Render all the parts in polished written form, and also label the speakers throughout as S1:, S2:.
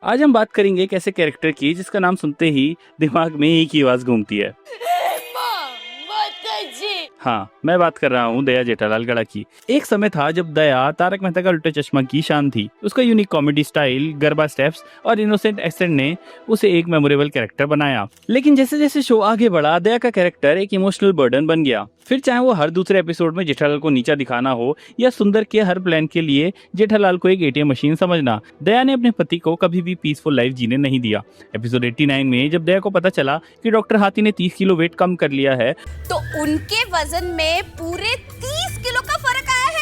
S1: आज हम बात करेंगे एक ऐसे कैरेक्टर की जिसका नाम सुनते ही दिमाग में एक ही आवाज घूमती है। हाँ, मैं बात कर रहा हूँ दया जेठालाल गढ़ा की। एक समय था जब दया तारक मेहता का उल्टा चश्मा की शान थी। उसका unique comedy style, garba steps और इनोसेंट एक्सेंट ने उसे एक मेमोरेबल कैरेक्टर बनाया। लेकिन जैसे जैसे शो आगे बढ़ा, दया का कैरेक्टर एक इमोशनल बर्डन बन गया। फिर चाहे वो हर दूसरे एपिसोड में जेठालाल को नीचा दिखाना हो या सुंदर के हर प्लान के लिए जेठालाल को एक एटीएम मशीन समझना, दया ने अपने पति को कभी भी पीसफुल लाइफ जीने नहीं दिया। एपिसोड 89 में जब दया को पता चला कि डॉक्टर हाथी ने 30 किलो वेट कम कर लिया है,
S2: तो उनके वजन में पूरे 30 किलो का फर्क आया है।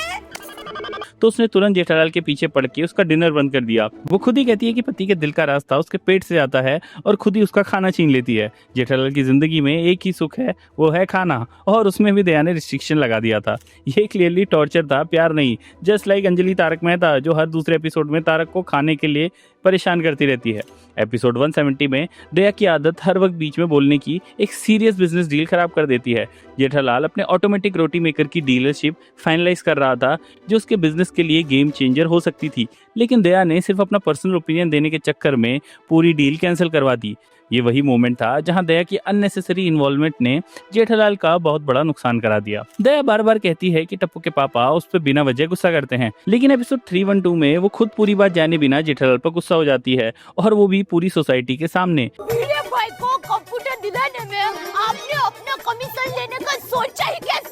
S1: तो उसने तुरंत जेठालाल के पीछे पड़ के उसका डिनर बंद कर दिया। वो खुद ही कहती है कि पति के दिल का रास्ता उसके पेट से आता है और खुद ही उसका खाना छीन लेती है। जेठालाल की जिंदगी में एक ही सुख है, वो है खाना, और उसमें भी दया ने रिस्ट्रिक्शन लगा दिया था। ये क्लियरली टॉर्चर था, प्यार नहीं। जस्ट लाइक अंजलि तारक मेहता, जो हर दूसरे एपिसोड में तारक को खाने के लिए परेशान करती रहती है। एपिसोड 170 में दया की आदत हर वक्त बीच में बोलने की एक सीरियस बिजनेस डील खराब कर देती है। जेठालाल अपने ऑटोमेटिक रोटी मेकर की डीलरशिप फाइनलाइज कर रहा था, जो उसके बिजनेस के लिए गेम चेंजर हो सकती थी, लेकिन दया ने सिर्फ अपना पर्सनल ओपिनियन देने के चक्कर में पूरी डील कैंसिल करवा दी। ये वही मोमेंट था जहां दया की अननेसेसरी इन्वॉल्वमेंट ने जेठालाल का बहुत बड़ा नुकसान करा दिया। दया बार बार कहती है कि टप्पू के पापा उस पर बिना वजह गुस्सा करते हैं, लेकिन एपिसोड 312 में वो खुद पूरी बात जाने बिना जेठालाल पर गुस्सा हो जाती है, और वो भी पूरी सोसाइटी के सामने।
S2: मेरे भाई को कंप्यूटर दिलाने में आपने अपना कमीशन लेने का सोचा ही कैसे?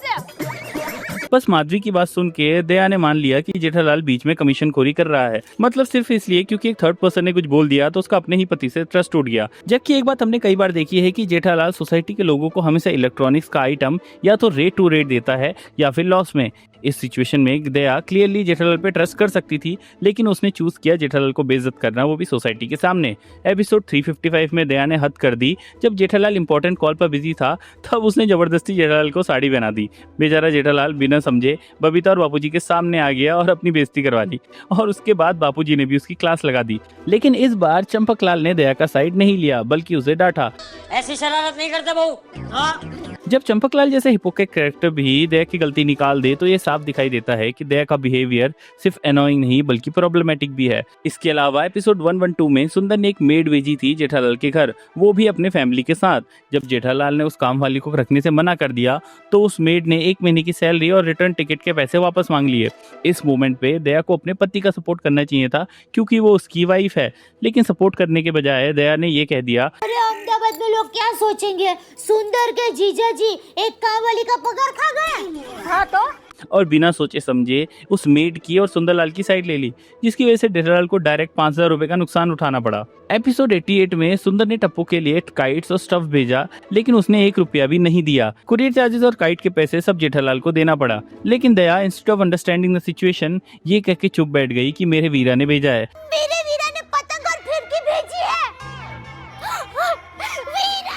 S1: बस माधवी की बात सुन के दया ने मान लिया कि जेठालाल बीच में कमीशन खोरी कर रहा है, मतलब सिर्फ इसलिए क्योंकि एक थर्ड पर्सन ने कुछ बोल दिया तो उसका अपने ही पति से ट्रस्ट टूट गया। जबकि एक बात हमने कई बार देखी है कि जेठालाल सोसाइटी के लोगों को हमेशा इलेक्ट्रॉनिक्स का आइटम या तो रेट टू रेट देता है या फिर लॉस में। इस सिचुएशन में दया क्लियरली जेठालाल पे ट्रस्ट कर सकती थी, लेकिन उसने चूज किया जेठालाल को बेइज्जत करना, वो भी सोसाइटी के सामने। एपिसोड 355 में दया ने हद कर दी। जब जेठालाल इंपॉर्टेंट कॉल पर बिजी था, तब उसने जबरदस्ती जेठालाल को साड़ी पहना दी। बेचारा जेठालाल बिना समझे बबीता और बापूजी के सामने आ गया और अपनी बेइज्जती करवा दी, और उसके बाद बापूजी ने भी उसकी क्लास लगा दी। लेकिन इस बार चंपकलाल ने दया का साइड नहीं लिया, बल्कि उसे डांटा।
S3: ऐसी शरारत नहीं करता बहू। हाँ।
S1: जब चंपकलाल जैसे हिपोक्रेट कैरेक्टर भी दया की गलती निकाल दे, तो ये साफ दिखाई देता है कि दया का बिहेवियर सिर्फ एनोइंग नहीं बल्कि प्रॉब्लमेटिक भी है। इसके अलावा एपिसोड 112 में सुंदर ने एक मेड भेजी थी जेठालाल के घर, वो भी अपने फैमिली के साथ। जब जेठालाल ने उस काम वाली को रखने से मना कर दिया, तो उस मेड ने 1 महीने की सैलरी और रिटर्न टिकट के पैसे वापस मांग लिए। इस मोमेंट पे दया को अपने पति का सपोर्ट करना चाहिए था, क्योंकि वो उसकी वाइफ है, लेकिन सपोर्ट करने के बजाय दया ने ये कह दिया,
S4: अरे अहमदाबाद में लोग क्या सोचेंगे, सुंदर के जीजा जी एक काम वाली का पगार खा गए।
S2: हाँ तो
S1: और बिना सोचे समझे उस मेड की और सुंदरलाल की साइड ले ली, जिसकी वजह से जेठालाल को डायरेक्ट 5,000 रुपए का नुकसान उठाना पड़ा। एपिसोड 88 में सुंदर ने टप्पू के लिए काइट्स और स्टफ भेजा, लेकिन उसने 1 रुपया भी नहीं दिया। कुरियर चार्जेस और काइट के पैसे सब जेठालाल को देना पड़ा। लेकिन Daya instead of understanding the situation ये कह के चुप बैठ गई कि मेरे वीरा ने भेजा है।
S4: मेरे वीरा ने पतंग और फिरकी भेजी है। Veera!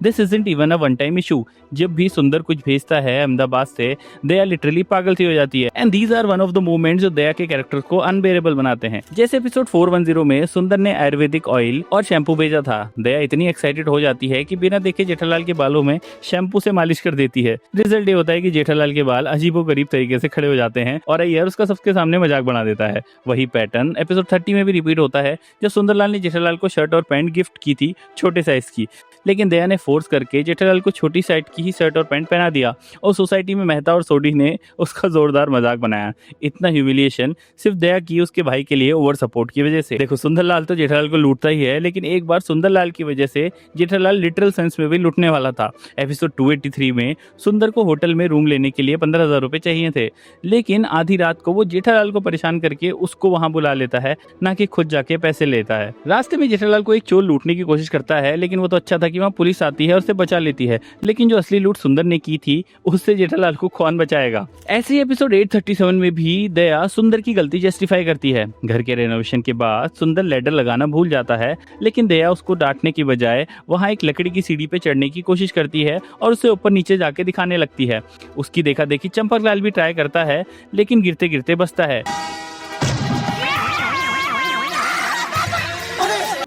S1: This isn't even a one time issue. जब भी सुंदर कुछ भेजता है अहमदाबाद से, दया लिटरली पागल सी हो जाती है। And these are one of the moments जो दया के कैरेक्टर को अनबेरेबल बनाते हैं। जैसे एपिसोड 410 में सुंदर ने आयुर्वेदिक ऑयल और शैम्पू भेजा था। दया इतनी एक्साइटेड हो जाती है कि बिना देखे जेठालाल के बालों में शैम्पू से मालिश कर देती है। रिजल्ट ये होता है कि जेठालाल के बाल अजीबोगरीब तरीके से खड़े हो जाते हैं और अय्यर उसका सबके सामने मजाक बना देता है। वही पैटर्न एपिसोड 30 में भी रिपीट होता है, जब सुंदरलाल ने जेठालाल को शर्ट और पैंट गिफ्ट की थी छोटे साइज की, लेकिन दया ने फोर्स करके जेठालाल को छोटी साइज की ही शर्ट और पैंट पहना दिया, और सोसाइटी में मेहता और सोडी ने उसका जोरदार मजाक बनाया। इतना ह्यूमिलिएशन सिर्फ दया की उसके भाई के लिए ओवर सपोर्ट की वजह से। देखो, सुंदरलाल तो जेठालाल को लूटता ही है, लेकिन एक बार सुंदरलाल की वजह से जेठालाल लिटरल सेंस में भी लूटने वाला था। एपिसोड 283 में सुंदर को होटल में रूम लेने के लिए 15,000 रुपए चाहिए थे, लेकिन आधी रात को वो जेठालाल को परेशान करके उसको वहां बुला लेता है, ना कि खुद जाके पैसे लेता है। रास्ते में जेठालाल को एक चोर लूटने की कोशिश करता है, लेकिन वो तो अच्छा था कि वहाँ पुलिस आती है और उसे बचा लेती है, लेकिन जो असली लूट सुंदर ने की थी उससे जेठालाल को कौन बचाएगा। ऐसे ही एपिसोड 837 में भी दया सुंदर की गलती जस्टिफाई करती है। घर के रेनोवेशन के बाद सुंदर लेडर लगाना भूल जाता है, लेकिन दया उसको डांटने की बजाय वहां एक लकड़ी की सीढ़ी पे चढ़ने की कोशिश करती है और उसे ऊपर नीचे जाके दिखाने लगती है। उसकी देखा देखी चंपकलाल भी ट्राई करता है, लेकिन गिरते गिरते बचता है।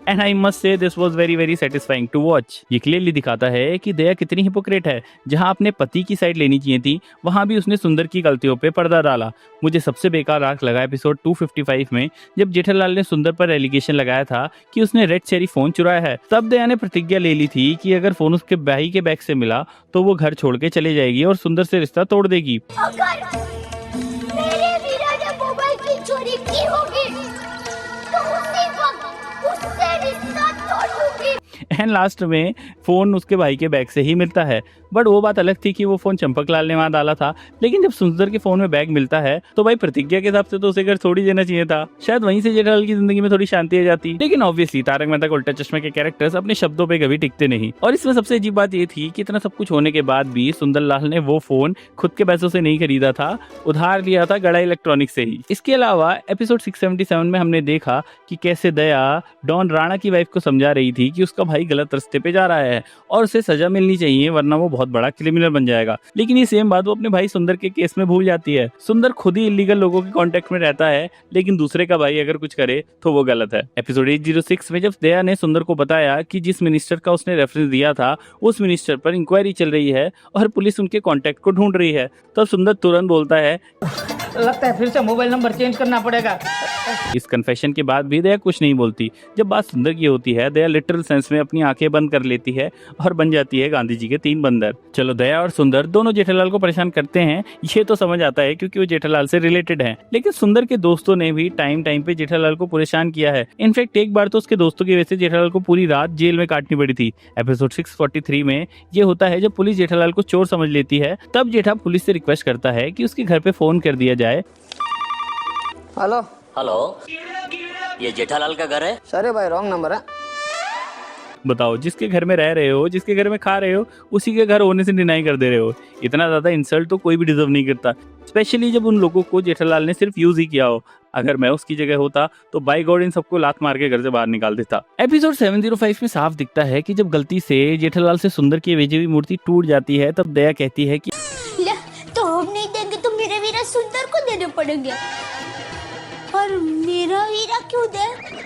S1: And I must say this was very very satisfying to watch. ये क्लियरली दिखाता है कि दया कितनी हिपोक्रेट है। जहां अपने पति की साइड लेनी चाहिए थी, वहां भी उसने सुंदर की गलतियों पे पर्दा डाला। मुझे सबसे बेकार आर्क लगा एपिसोड 255 में, जब जेठालाल ने सुंदर पर एलिगेशन लगाया था कि उसने रेड चेरी फोन चुराया है। तब दया ने प्रतिज्ञा ले ली थी कि अगर फोन उसके भाई के बैग से मिला तो वो घर छोड़ के चले जाएगी और सुंदर से रिश्ता तोड़ देगी।
S2: अगर मेरे वीरा ने मोबाइल की चोरी की होगी तो उसी वक्त उससे रिश्ता तोड़ दूंगी।
S1: एंड लास्ट में फोन उसके भाई के बैग से ही मिलता है। बट वो बात अलग थी कि वो फोन चंपकलाल ने वहां डाला था, लेकिन जब सुंदर के फोन में बैग मिलता है तो भाई प्रतिज्ञा के हिसाब से तो उसे घर छोड़ी देना चाहिए था। शायद वहीं से जेठालाल की जिंदगी में थोड़ी शांति आ जाती। लेकिन ऑब्वियसली तारक मेहता का उल्टा चश्मा के कैरेक्टर्स अपने शब्दों पे कभी टिकते नहीं। और इसमें सबसे अजीब बात ये थी कि इतना सब कुछ होने के बाद भी सुंदरलाल ने वो फोन खुद के पैसों से नहीं खरीदा था, उधार लिया था गड़ा इलेक्ट्रॉनिक्स से ही। इसके अलावा एपिसोड 677 में हमने देखा कि कैसे दया डॉन राणा की वाइफ को समझा रही थी कि उसका भाई गलत रास्ते पे जा रहा है और उसे सजा मिलनी चाहिए, वरना वो बहुत बड़ा क्रिमिनल बन जाएगा। लेकिन ये सेम बात वो अपने भाई सुंदर के केस में भूल जाती है। सुंदर खुद ही इलीगल लोगों के कांटेक्ट में रहता है, लेकिन दूसरे का भाई अगर कुछ करे तो वो गलत है। एपिसोड 806 में जब दया ने सुंदर को बताया कि जिस मिनिस्टर का उसने रेफरेंस दिया था उस मिनिस्टर पर इंक्वायरी चल रही है और पुलिस उनके कॉन्टेक्ट को ढूंढ रही है, तब सुंदर तुरंत बोलता है
S5: लगता है फिर से मोबाइल नंबर चेंज करना पड़ेगा।
S1: इस कन्फेशन के बाद भी दया कुछ नहीं बोलती। जब बात सुंदर की होती है, दया लिटरल सेंस में अपनी आंखें बंद कर लेती है और बन जाती है गांधी जी के 3 बंदर। चलो, दया और सुंदर दोनों जेठालाल को परेशान करते हैं, ये तो समझ आता है क्योंकि वो जेठालाल से रिलेटेड हैं। लेकिन सुंदर के दोस्तों ने भी टाइम टाइम पे जेठालाल को परेशान किया है। इनफैक्ट एक बार तो उसके दोस्तों की वजह से जेठालाल को पूरी रात जेल में काटनी पड़ी थी। एपिसोड 643 में ये होता है जब पुलिस जेठालाल को चोर समझ लेती है। तब जेठा पुलिस से रिक्वेस्ट करता है कि उसके घर पे फोन कर दिया जाए।
S5: हेलो
S3: हेलो, ये जेठालाल का घर है?
S5: सरे भाई रॉन्ग नंबर है।
S1: बताओ, जिसके घर में रह रहे हो, जिसके घर में खा रहे हो, उसी के घर होने से डिनाई कर दे रहे हो। इतना ज्यादा इंसल्ट तो कोई भी डिजर्व नहीं करता, स्पेशली जब उन लोगों को जेठालाल ने सिर्फ यूज ही किया हो। अगर मैं उसकी जगह होता तो बाय गॉड इन सबको लात मार के घर से बाहर निकाल देता। एपिसोड 705 में साफ दिखता है कि जब गलती से जेठालाल से सुंदर की भेजी हुई मूर्ति टूट जाती है, तब दया कहती है कि
S2: ले, तो हम नहीं देंगे तो मेरे वीरा सुंदर को देने पड़ेंगे। पर मेरा वीरा क्यों दे?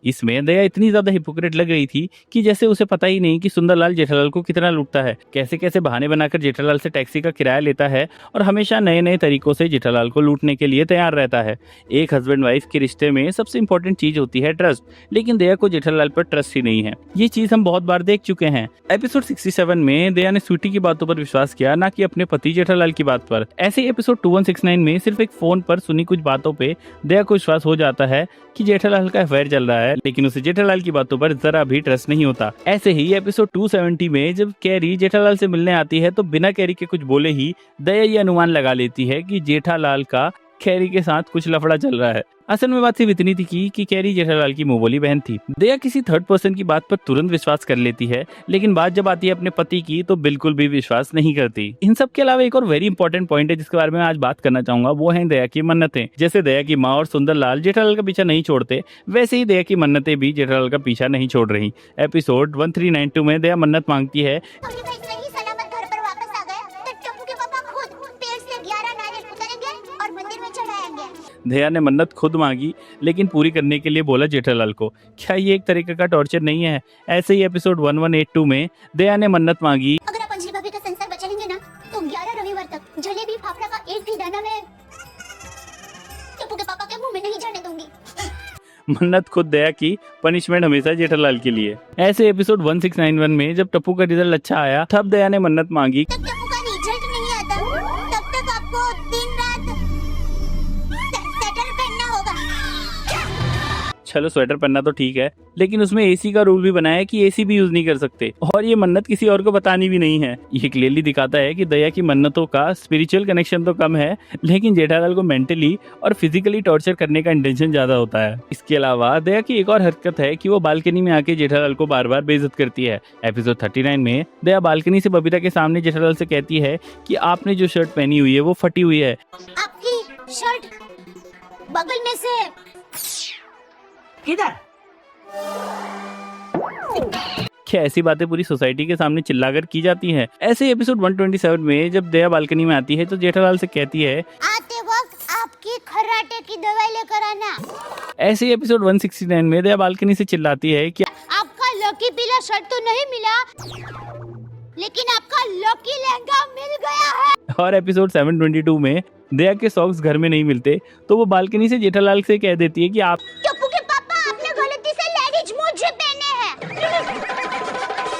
S1: इसमें दया इतनी ज्यादा हिपोक्रेट लग रही थी कि जैसे उसे पता ही नहीं कि सुंदरलाल जेठालाल को कितना लूटता है, कैसे कैसे बहाने बनाकर जेठालाल से टैक्सी का किराया लेता है और हमेशा नए नए तरीकों से जेठालाल को लूटने के लिए तैयार रहता है। एक हस्बैंड वाइफ के रिश्ते में सबसे इंपॉर्टेंट चीज होती है ट्रस्ट, लेकिन दया को जेठालाल पर ट्रस्ट ही नहीं है। ये चीज हम बहुत बार देख चुके हैं। एपिसोड 67 में दया ने स्वीटी की बातों पर विश्वास किया, ना कि अपने पति जेठालाल की बात पर। ऐसे ही एपिसोड 2169 में सिर्फ एक फोन पर सुनी कुछ बातों पे दया को विश्वास हो जाता है कि जेठालाल का अफेयर चल रहा है, लेकिन उसे जेठालाल की बातों पर जरा भी ट्रस्ट नहीं होता। ऐसे ही एपिसोड 270 में जब कैरी जेठालाल से मिलने आती है तो बिना कैरी के कुछ बोले ही दया ये अनुमान लगा लेती है कि जेठालाल का कैरी के साथ कुछ लफड़ा चल रहा है। असल में बात सिर्फ इतनी थी कि कैरी जेठालाल की मुंहबोली बहन थी। दया किसी थर्ड पर्सन की बात पर तुरंत विश्वास कर लेती है, लेकिन बात जब आती है अपने पति की तो बिल्कुल भी विश्वास नहीं करती। इन सब के अलावा एक और वेरी इंपॉर्टेंट पॉइंट है जिसके बारे में आज बात करना चाहूंगा, वो है दया की मन्नतें। जैसे दया की माँ और सुंदरलाल जेठालाल का पीछा नहीं छोड़ते, वैसे ही दया की मन्नतें भी जेठालाल का पीछा नहीं छोड़ रही। एपिसोड 1392 में दया मन्नत मांगती है
S2: अभी भाई सही सलामत घर पर वापस आ गया तो टप्पू के पापा खुद पेड़ से 11 नारियल उतारेंगे और मंदिर में चढ़ाएंगे।
S1: दया ने मन्नत खुद मांगी, लेकिन पूरी करने के लिए बोला जेठालाल को। क्या ये एक तरीके का टॉर्चर नहीं है? ऐसे ही एपिसोड 1182 में दया ने मन्नत मांगी,
S2: अगर आप अंजलि भाभी का संसार बचा लेंगे ना तो 11 रविवार तक जलेबी फाफड़ा का एक भी दाना मैं टप्पू के पापा के मुंह में नहीं जाने दूंगी।
S1: मन्नत खुद दया की, पनिशमेंट हमेशा जेठालाल के लिए। ऐसे एपिसोड 1691 में जब टप्पू का रिजल्ट अच्छा आया, तब दया ने मन्नत मांगी,
S2: तब टप्पू का रिजल्ट नहीं आता तब तक आपको दिन रात स्वेटर पहनना होगा।
S1: चलो स्वेटर पहनना तो ठीक है, लेकिन उसमें एसी का रूल भी बनाया है कि एसी भी यूज नहीं कर सकते, और ये मन्नत किसी और को बतानी भी नहीं है। ये क्लियरली दिखाता है कि दया की मन्नतों का स्पिरिचुअल कनेक्शन तो कम है, लेकिन जेठालाल को मेंटली और फिजिकली टॉर्चर करने का इंटेंशन ज्यादा होता है। इसके अलावा दया की एक और हरकत है कि वो बालकनी में आके जेठालाल को बार बार बेइज्जत करती है। एपिसोड 39 में दया बालकनी से बबीता के सामने जेठालाल से कहती है कि आपने जो शर्ट पहनी हुई है वो फटी हुई है।
S2: आपकी शर्ट बगल में से
S5: किधर?
S1: क्या ऐसी बातें पूरी सोसाइटी के सामने चिल्लाकर की जाती हैं? ऐसे ही एपिसोड 127 में जब दया बालकनी में आती है तो जेठालाल से कहती है,
S2: आते वक्त आपकी खर्राटे की दवाई लेकर आना।
S1: ऐसे ही एपिसोड 169 में दया बालकनी से चिल्लाती है कि
S4: आपका लकी पीला शर्ट तो नहीं मिला, लेकिन आपका लकी लहंगा मिल गया है।
S1: और एपिसोड 722 में दया के सॉक्स घर में नहीं मिलते तो वो बालकनी से जेठालाल से कह देती है कि आप
S2: टप्पू के पापा, आपने गलती से लेगिंग्स मुझे पहने हैं।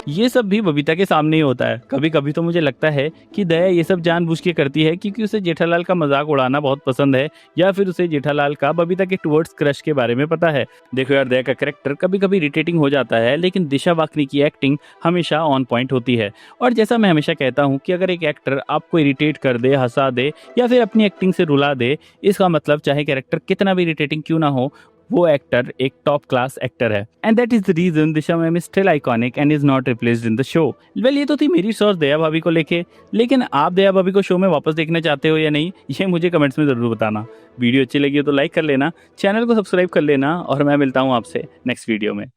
S1: ये सब भी बबीता के सामने ही होता है। कभी कभी तो मुझे लगता है कि दया ये सब जानबूझ के करती है क्योंकि उसे जेठालाल का मजाक उड़ाना बहुत पसंद है, या फिर उसे जेठालाल का बबीता के टुवर्ड्स क्रश के बारे में पता है। देखो यार, दया का कैरेक्टर कभी कभी इरिटेटिंग हो जाता है, लेकिन दिशा वाकनी की एक्टिंग हमेशा ऑन पॉइंट होती है। और जैसा मैं हमेशा कहता हूँ कि अगर एक एक्टर आपको इरिटेट कर दे, हंसा दे या फिर अपनी एक्टिंग से रुला दे, इसका मतलब चाहे कैरेक्टर कितना भी इरिटेटिंग क्यों ना हो, वो एक्टर एक टॉप क्लास एक्टर है। And that is the reason Disha ma'am is still iconic and is not replaced in the show. Well, ये तो थी मेरी सोच दया भाभी को लेके, लेकिन आप दया भाभी को शो में वापस देखना चाहते हो या नहीं, ये मुझे कमेंट्स में जरूर बताना। वीडियो अच्छी लगी हो तो लाइक कर लेना, चैनल को सब्सक्राइब कर लेना, और मैं मिलता हूँ आपसे नेक्स्ट वीडियो में।